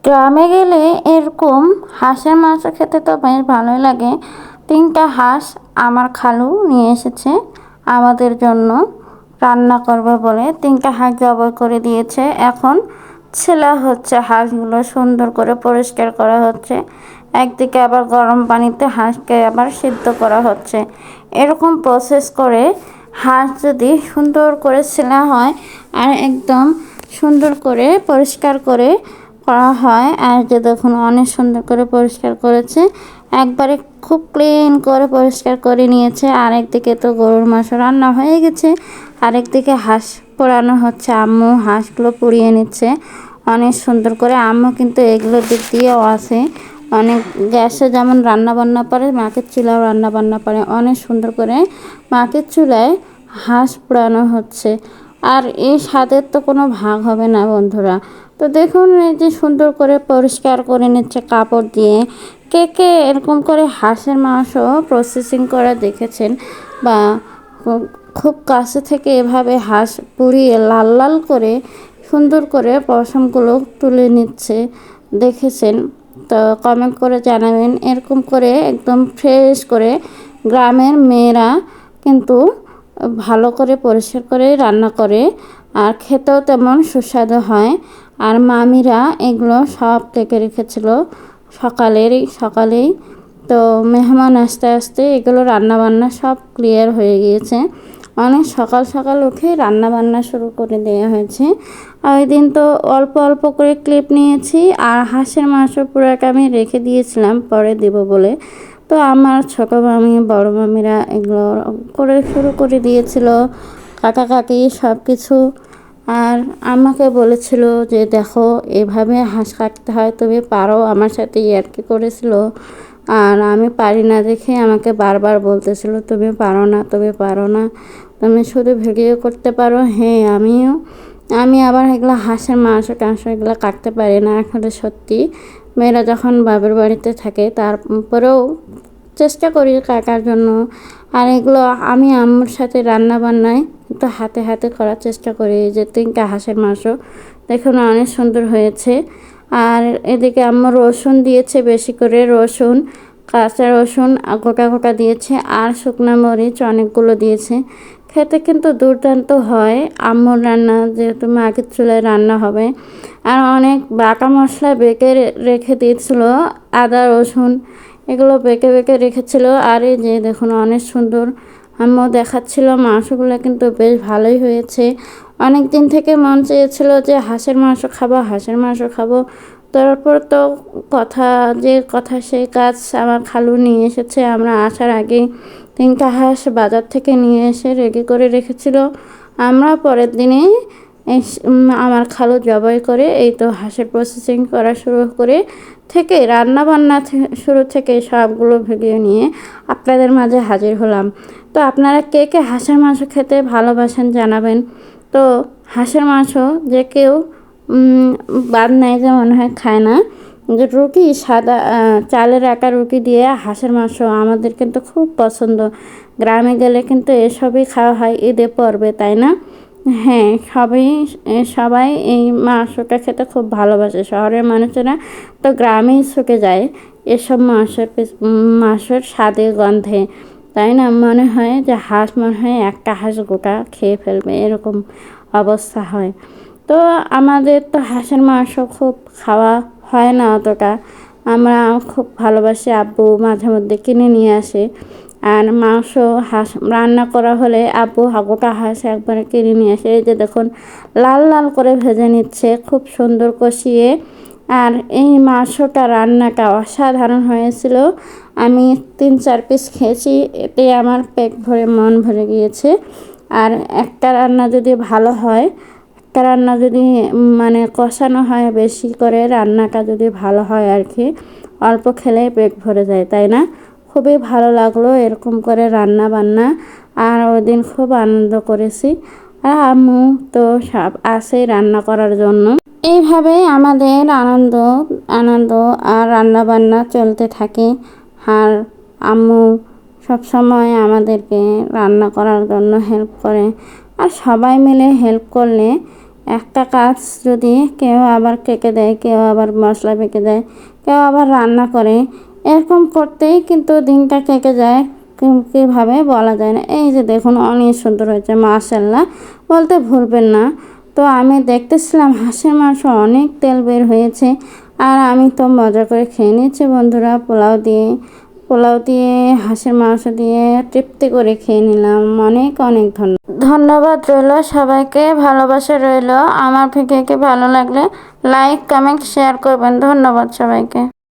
গ্রামে গেলে এরকম হাঁসের মাংস খেতে তো বেশ ভালোই লাগে। 3টা হাঁস আমার খালু নিয়ে এসেছে আমাদের জন্য রান্না করবে বলে। 3টা হাঁস জবাই করে দিয়েছে। এখন ছেলা হচ্ছে, হাঁসগুলো সুন্দর করে পরিষ্কার করা হচ্ছে। একদিকে আবার গরম পানিতে হাঁসকে আবার সিদ্ধ করা হচ্ছে। এরকম প্রসেস করে হাঁস যদি সুন্দর করে ছেলা হয় আর একদম সুন্দর করে পরিষ্কার করে করা হয়, আর যে দেখুন অনেক সুন্দর করে পরিষ্কার করেছে, একবারে খুব ক্লিন করে পরিষ্কার করে নিয়েছে। আরেকদিকে তো গরুর মাংস রান্না হয়ে গেছে, আরেকদিকে হাঁস পোড়ানো হচ্ছে। আম্মু হাঁসগুলো পুড়িয়ে নিচ্ছে অনেক সুন্দর করে। আম্মু কিন্তু এগুলোর দিক দিয়েও আছে, অনেক গ্যাসে যেমন রান্না বান্না পারে, মাটির চুলাও রান্না বান্না পারে। অনেক সুন্দর করে মাটির চুলায় হাঁস পোড়ানো হচ্ছে, আর এই স্বাদের তো কোনো ভাগ হবে না বন্ধুরা। তো দেখুন এই যে সুন্দর করে পরিষ্কার করে নিচ্ছে কাপড় দিয়ে। কে কে এরকম করে হাঁসের মাংস প্রসেসিং করে দেখেছেন, বা খুব কাছে থেকে এভাবে হাঁস পুড়িয়ে লাল লাল করে সুন্দর করে পশমগুলো তুলে নিচ্ছে দেখেছেন? তো কমেন্ট করে জানাবেন। এরকম করে একদম ফ্রেশ করে গ্রামের মেয়েরা কিন্তু ভালো করে পরিষ্কার করে রান্না করে, আর খেতেও তেমন সুস্বাদু হয়। আর মামিরা এগুলো সব কেটে রেখেছিল সকালেই। তো মেহমান আসতে আসতে এগুলো রান্নাবান্না সব ক্লিয়ার হয়ে গিয়েছে। অনেক সকাল সকাল উঠে রান্নাবান্না শুরু করে দেওয়া হয়েছে। ওই দিন তো অল্প অল্প করে ক্লিপ নিয়েছি, আর হাঁসের মাংস পুরোটা আমি রেখে দিয়েছিলাম পরে দেব বলে। তো আমার ছোটো মামি বড় মামিরা এগুলো করে শুরু করে দিয়েছিল, কাকা কাকি সব কিছু। আর আমাকে বলেছিল যে দেখো এভাবে হাঁস কাটতে হয়, তুমি পারো, আমার সাথে ইয়ার্কি করেছিল। আর আমি পারি না দেখে আমাকে বারবার বলতেছিল তুমি পারো না, তুমি পারো না, তুমি শুধু ভিডিও করতে পারো। হ্যাঁ আমি আবার এগুলো হাঁসের মাংস টাংস এগুলো কাটতে পারি না। আসলে সত্যি মেয়েরা যখন বাবার বাড়িতে থাকে তারপরেও চেষ্টা করি কাটার জন্য। আর এগুলো আমি আম্মুর সাথে রান্না বান্নায় একটু হাতে হাতে করার চেষ্টা করি। যে 3টা হাঁসের মাংস দেখুন অনেক সুন্দর হয়েছে। আর এদিকে আম্মু রসুন দিয়েছে, বেশি করে রসুন, কাঁচা রসুন গোটা গোটা দিয়েছে, আর শুকনো মরিচ অনেকগুলো দিয়েছে। খেতে কিন্তু দুর্দান্ত হয় আম্মুর রান্না, যেহেতু মাটির চুলায় রান্না হবে। আর অনেক বাটা মশলা বেটে রেখে দিয়েছিল, আদা রসুন এগুলো বেঁকে রেখেছিল। আর এই যে দেখুন অনেক সুন্দর আম্মু দেখাচ্ছিল। মাংসগুলো কিন্তু বেশ ভালোই হয়েছে। অনেক দিন থেকে মন চেয়েছিল যে হাঁসের মাংস খাবো। তারপর তো কথা সেই কাজ। আমার খালু নিয়ে এসেছে, আমরা আসার আগেই 3টা হাঁস বাজার থেকে নিয়ে এসে রেডি করে রেখেছিল। আমরা পরের দিনেই আমার খালু জবাই করে এই তো হাঁসের প্রসেসিং করা শুরু করে থেকে রান্না বান্না শুরু থেকে সবগুলো ভিডিও নিয়ে আপনাদের মাঝে হাজির হলাম। তো আপনারা কে কে হাঁসের মাংস খেতে ভালোবাসেন জানাবেন। তো হাঁসের মাংস যে কেউ বাদ নাই যে মনে হয় খায় না। যে রুটি সাদা চালের আটা রুটি দিয়ে হাঁসের মাংস আমাদের কিন্তু খুব পছন্দ। গ্রামে গেলে কিন্তু এসবই খাওয়া হয় ঈদে পর্বে, তাই না? হ্যাঁ, সবাই এই মাংসটা খেতে খুব ভালোবাসে। শহরের মানুষেরা তো গ্রামেই ছুটে যায় এসব মাংসের স্বাদে গন্ধে, তাই না? মনে হয় যে হাঁস মনে হয় একটা হাঁস গোটা খেয়ে ফেলবে, এরকম অবস্থা হয়। তো আমাদের তো হাঁসের মাংস খুব খাওয়া হয় না অতটা। আমরা খুব ভালোবাসি, আব্বু মাঝে মধ্যে কিনে নিয়ে আসে। আর মাংস হাঁস রান্না করা হলে আব্বু গোটা হাঁস একবারে কিনে নিয়ে আসে। এই যে দেখুন লাল লাল করে ভেজে নিচ্ছে খুব সুন্দর কষিয়ে। আর এই মাংসটা রান্নাটা অসাধারণ হয়েছিল। আমি 3-4 পিস খেয়েছি, এতে আমার পেট ভরে মন ভরে গিয়েছে। আর একটা রান্না যদি ভালো হয়, একটা রান্না যদি মানে কষানো হয় বেশি করে, রান্নাটা যদি ভালো হয় আর কি, অল্প খেলে পেট ভরে যায়, তাই না? খুবই ভালো লাগলো এরকম করে রান্না বান্না। আর ওই দিন খুব আনন্দ করেছি। আর আম্মু তো সব আসে রান্না করার জন্য। এইভাবেই আমাদের আনন্দ আর রান্না বান্না চলতে থাকে। আর আম্মু সবসময় আমাদেরকে রান্না করার জন্য হেল্প করে। আর সবাই মিলে হেল্প করলে একটা কাজ যদি কেউ আবার কেটে দেয়, কেউ আবার মশলা বেটে দেয়, কেউ আবার রান্না করে, এরকম করতেই কিন্তু দিনটা কেটে যায়। কীভাবে বলা যায় না। এই যে দেখুন অনেক সুন্দর হয়েছে, মাশাআল্লাহ বলতে ভুলবেন না। তো আমি দেখতেছিলাম হাঁসের মাংস অনেক তেল বের হয়েছে, আর আমি তো মজা করে খেয়ে নিয়েছি বন্ধুরা। পোলাও দিয়ে হাঁসের মাংস দিয়ে তৃপ্তি করে খেয়ে নিলাম। অনেক অনেক ধন্যবাদ রইল সবাইকে, ভালোবাসা রইল। আমার ভিডিওকে ভালো লাগলে লাইক কমেন্ট শেয়ার করবেন। ধন্যবাদ সবাইকে।